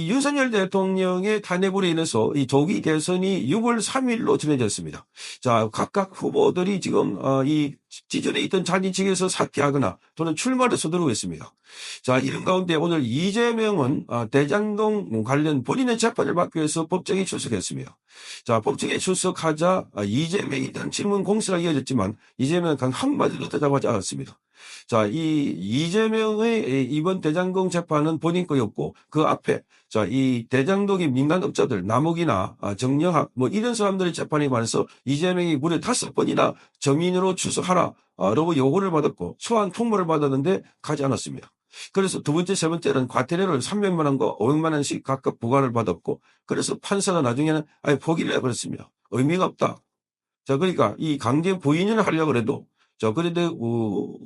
이 윤석열 대통령의 탄핵으로 인해서 이 조기 대선이 6월 3일로 정해졌습니다. 자, 각각 후보들이 지금 이 기존에 있던 자진직에서 사퇴하거나 또는 출마를 서두르고 있습니다. 자, 이런 가운데 오늘 이재명은 대장동 관련 본인의 재판을 받기 위해서 법정에 출석했습니다. 자, 법정에 출석하자 이재명에 대한 질문 공세가 이어졌지만 이재명은 단 한마디도 대답하지 않았습니다. 자, 이 이재명의 이번 대장동 재판은 본인 거였고 그 앞에 자, 이 대장동의 민간업자들 남욱이나 정영학 뭐 이런 사람들의 재판에 관해서 이재명이 무려 5번이나 점인으로 출석하라라고 요구를 받았고 소환 통보를 받았는데 가지 않았습니다. 그래서 두 번째, 세 번째는 과태료를 300만 원과 500만 원씩 각각 부과를 받았고 그래서 판사가 나중에는 아예 포기를 해버렸습니다. 의미가 없다. 자, 그러니까 이 강제 부인을 하려고 해도 자, 그래도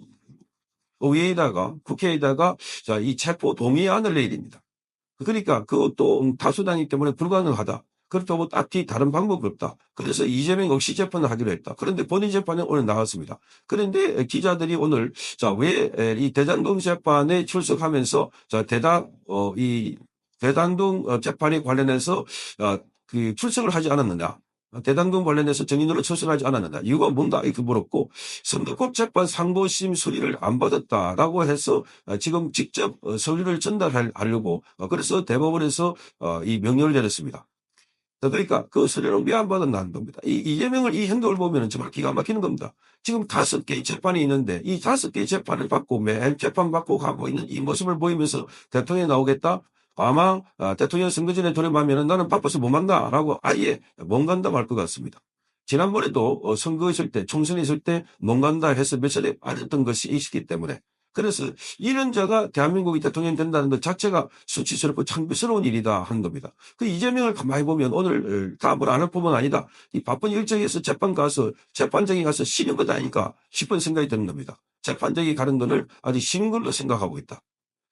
의회에다가 국회에다가 자, 이 체포 동의안을 내야 됩니다. 그러니까 그것도 다수당이기 때문에 불가능하다. 그렇다고 딱히 다른 방법이 없다. 그래서 이재명 없이 재판을 하기로 했다. 그런데 본인 재판은 오늘 나왔습니다. 그런데 기자들이 오늘 자, 왜 이 대장동 재판에 출석하면서 자, 이 대장동 재판에 관련해서 그 출석을 하지 않았느냐. 대장동 관련해서 정인으로 출석하지 않았느냐. 이유가 뭔가 이렇게 물었고 선거법 재판 상고심 수리를 안 받았다라고 해서 지금 직접 서류를 전달하려고 그래서 대법원에서 이 명령을 내렸습니다. 그러니까 그 서류는 왜 안 받았나는 겁니다. 이재명을 이 행동을 보면 정말 기가 막히는 겁니다. 지금 5개의 재판이 있는데 이 5개의 재판을 받고 매일 재판 받고 가고 있는 이 모습을 보이면서 대통령이 나오겠다? 아마 대통령 선거 전에 돌아가면 나는 바빠서 못 만나라고 아예 못 간다 말 것 같습니다. 지난번에도 선거 있을 때 총선에 있을 때 못 간다 해서 몇 차례 빠졌던 것이 있기 때문에 그래서 이런 자가 대한민국이 대통령이 된다는 것 자체가 수치스럽고 창피스러운 일이다 하는 겁니다. 그 이재명을 가만히 보면 오늘 답을 안 할 뿐만 아니다. 이 바쁜 일정에서 재판장에 가서 쉬는 것 아닐까 싶은 생각이 드는 겁니다. 재판장에 가는 것을 아주 쉬는 걸로 생각하고 있다.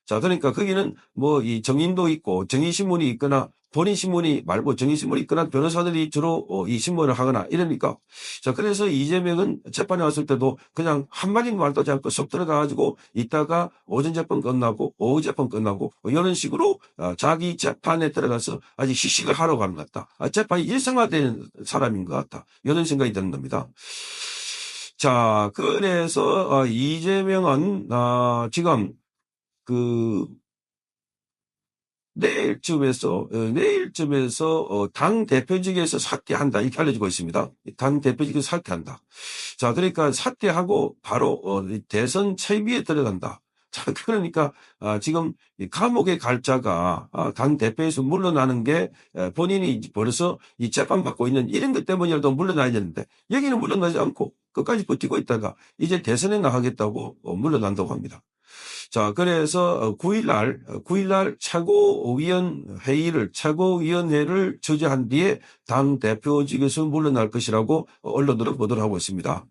자, 그러니까 거기는 뭐 이 정인도 있고 정의신문이 있거나 본인 신문이 말고 정의신문이 있거나 변호사들이 주로 이 신문을 하거나 이러니까 자, 그래서 이재명은 재판에 왔을 때도 그냥 한마디 말도 하지 않고 쏙 들어가가지고 이따가 오전 재판 끝나고 오후 재판 끝나고 뭐 이런 식으로 자기 재판에 들어가서 아주 휴식을 하러 가는 것 같다. 재판이 일상화된 사람인 것 같다. 이런 생각이 드는 겁니다. 자, 그래서 이재명은 지금 내일쯤에서 당 대표직에서 사퇴한다. 이렇게 알려지고 있습니다. 당 대표직에서 사퇴한다. 자, 그러니까 사퇴하고 바로 대선 채비에 들어간다. 자, 그러니까 지금 감옥에 갈 자가 당 대표에서 물러나는 게 본인이 벌써 이 재판받고 있는 이런 것 때문이라도 물러나야 되는데 여기는 물러나지 않고 끝까지 버티고 있다가 이제 대선에 나가겠다고 물러난다고 합니다. 자, 그래서 9일날 최고위원회를 저지한 뒤에 당 대표직에서 물러날 것이라고 언론들은 보도를 하고 있습니다.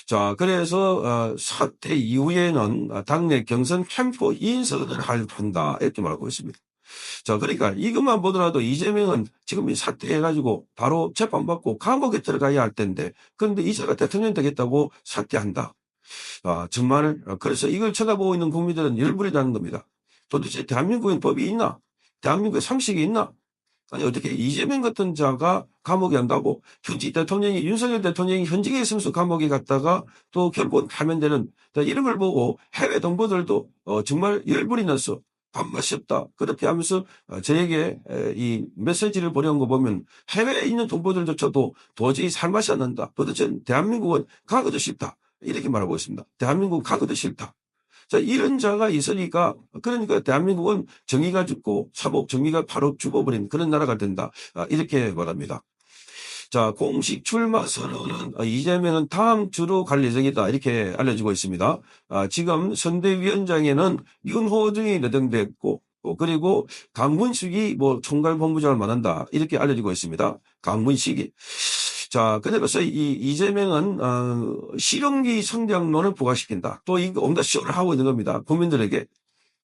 자, 그래서 사퇴 이후에는 당내 경선 캠프 인선을 한다 이렇게 말하고 있습니다. 자, 그러니까 이것만 보더라도 이재명은 지금 사퇴해가지고 바로 재판받고 감옥에 들어가야 할 텐데 그런데 이제가 대통령 되겠다고 사퇴한다. 정말 그래서 이걸 쳐다보고 있는 국민들은 열불이 나는 겁니다. 도대체 대한민국엔 법이 있나? 대한민국에 상식이 있나? 아니 어떻게 이재명 같은 자가 감옥에 간다고 윤석열 대통령이 현직에 있으면서 감옥에 갔다가 또 결국은 파면되는 이런 걸 보고 해외 동포들도 정말 열불이 났어. 밥맛이 없다. 그렇게 하면서 저에게 이 메시지를 보내온 거 보면 해외에 있는 동포들조차도 도저히 살맛이 안 난다. 도대체 대한민국은 가고도 싶다. 이렇게 말하고 있습니다. 대한민국은 가고도 싫다. 자, 이런 자가 있으니까, 그러니까 대한민국은 정의가 죽고 정의가 바로 죽어버린 그런 나라가 된다. 이렇게 말합니다. 자, 공식 출마 선언은 이재명은 다음 주로 갈 예정이다. 이렇게 알려지고 있습니다. 지금 선대위원장에는 윤호중이 내정됐고, 그리고 강문식이 총괄 본부장을 맡는다. 이렇게 알려지고 있습니다. 강문식이. 자, 그래서 이재명은 실용기 성장론을 부각시킨다. 또 이거 온갖 쇼를 하고 있는 겁니다. 국민들에게.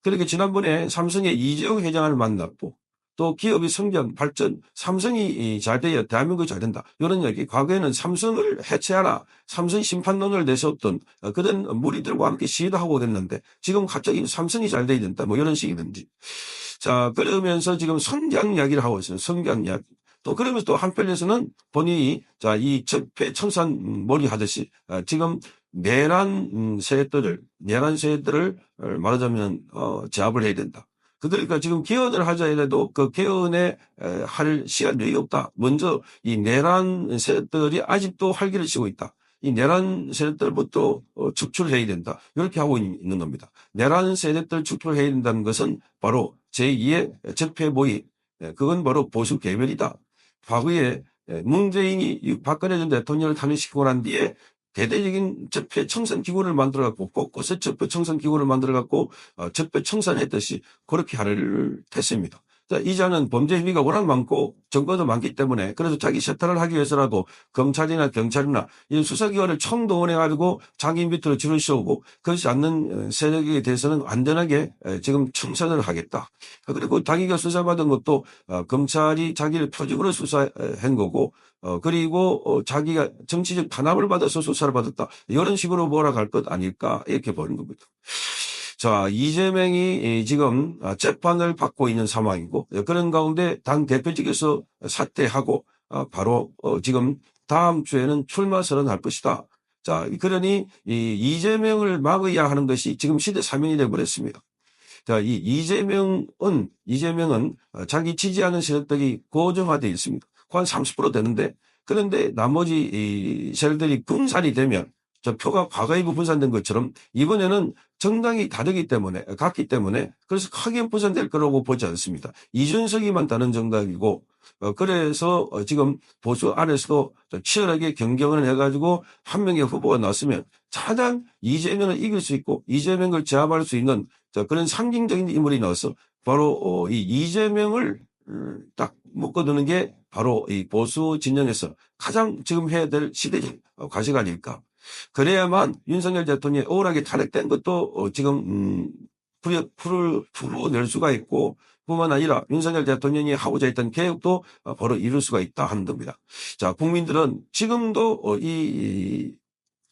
그렇게 지난번에 삼성의 이재용 회장을 만났고 또 기업의 성장, 발전, 삼성이 잘 돼야 대한민국이 잘 된다. 이런 얘기. 과거에는 삼성을 해체하라, 삼성 심판론을 내세웠던 그런 무리들과 함께 시위도 하고 그랬는데 지금 갑자기 삼성이 잘 돼야 된다. 뭐 이런 식이든지. 자, 그러면서 지금 성장 이야기를 하고 있어요. 성장 이야기. 또 그러면서 또 한편에서는 본인이 자, 이 적폐청산몰이 하듯이 지금 내란 세력들을 말하자면 제압을 해야 된다. 그러니까 지금 개헌을 하자 해도 그 개헌에 할 시간이 없다. 먼저 이 내란 세력들이 아직도 활기를 치고 있다. 이 내란 세력들부터 축출해야 된다. 이렇게 하고 있는 겁니다. 내란 세력들 축출해야 된다는 것은 바로 제2의 적폐모의, 그건 바로 보수 개별이다. 과거에 문재인이 박근혜 전 대통령을 탄핵시키고 난 뒤에 대대적인 적폐청산기구를 만들어갖고 곳곳에 적폐청산기구를 만들어갖고 적폐청산했듯이 그렇게 하를 했습니다. 자, 이자는 범죄 혐의가 워낙 많고 증거도 많기 때문에 그래서 자기 세탈을 하기 위해서라도 검찰이나 경찰이나 이 수사기관을 총동원해가지고 자기 밑으로 줄을 세우고 그렇지 않는 세력에 대해서는 안전하게 지금 청산을 하겠다. 그리고 자기가 수사받은 것도 검찰이 자기를 표적으로 수사한 거고 그리고 자기가 정치적 탄압을 받아서 수사를 받았다. 이런 식으로 몰아갈 것 아닐까 이렇게 보는 겁니다. 자, 이재명이 지금 재판을 받고 있는 상황이고 그런 가운데 당 대표직에서 사퇴하고 바로 지금 다음 주에는 출마 선언할 것이다. 자, 그러니 이 이재명을 막아야 하는 것이 지금 시대 사명이 되어버렸습니다. 자, 이재명은 자기 지지하는 세력들이 고정화되어 있습니다. 한 30% 되는데 그런데 나머지 이 세력들이 분산이 되면 저 표가 과거에 분산된 것처럼 이번에는 정당이 다르기 때문에 같기 때문에 그래서 크게 분산될 거라고 보지 않습니다. 이준석이만 다른 정당이고 그래서 지금 보수 안에서도 치열하게 경쟁을 해가지고 한 명의 후보가 나왔으면 차단 이재명을 이길 수 있고 이재명을 제압할 수 있는 그런 상징적인 인물이 나와서 바로 이 이재명을 딱 묶어두는 게 바로 이 보수 진영에서 가장 지금 해야 될 시대적 과제가 아닐까. 그래야만 윤석열 대통령이 억울하게 탄핵된 것도 지금 풀어낼 수가 있고 뿐만 아니라 윤석열 대통령이 하고자 했던 개혁도 바로 이룰 수가 있다 하는 겁니다. 자, 국민들은 지금도 이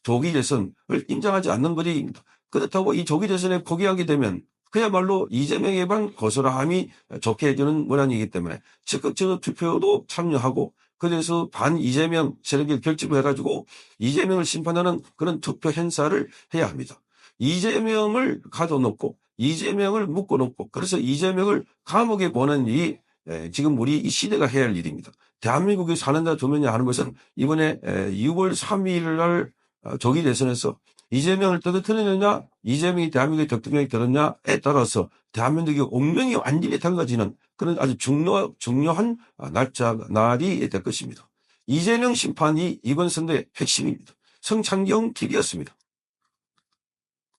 조기 대선을 인정하지 않는 분위기입니다. 그렇다고 이 조기 대선에 포기하게 되면 그야말로 이재명에만 고스란함이 좋게 해주는 모양이기 때문에 적극적으로 투표도 참여하고 그래서 반 이재명 세력을 결집해가지고 이재명을 심판하는 그런 투표 행사를 해야 합니다. 이재명을 가둬놓고 이재명을 묶어놓고 그래서 이재명을 감옥에 보낸 일이 지금 우리 이 시대가 해야 할 일입니다. 대한민국에 사는자 두면야 하는 것은 이번에 6월 3일 날 조기 대선에서 이재명을 떨어뜨리느냐 이재명이 대한민국의 대통령이 되느냐에 따라서 대한민국의 운명이 완전히 달라지는 그런 아주 중요한 날이 될 것입니다. 이재명 심판이 이번 선거의 핵심입니다. 성창경 TV였습니다.